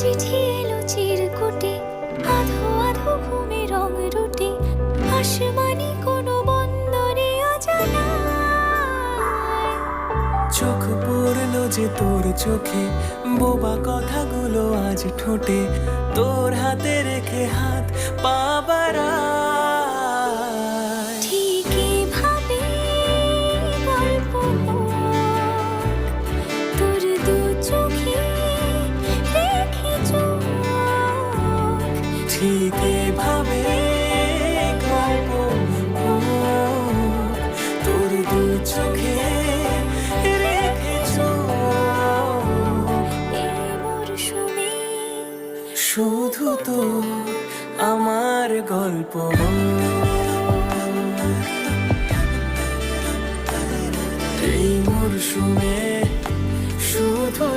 চিঠি এলো চিরকুটে, আধো আধো ঘুমে রং রুটে, আসমানি কোনো বন্দরে অজানা। চোখ পড়লো যে তোর চোখে, বোবা কথাগুলো আজ ঠোঁটে, তোর হাতে রেখে হাত পা বাড়ায়। ঠিক এভাবে গল্প হোক, তোর দু চোখে রেখে চোখ। ঠিক এভাবে গল্প হোক, তোর দু চোখে রেখে চোখ। এই মরশুমে শুধু তো আমার গল্প এই মরশুমে শুধু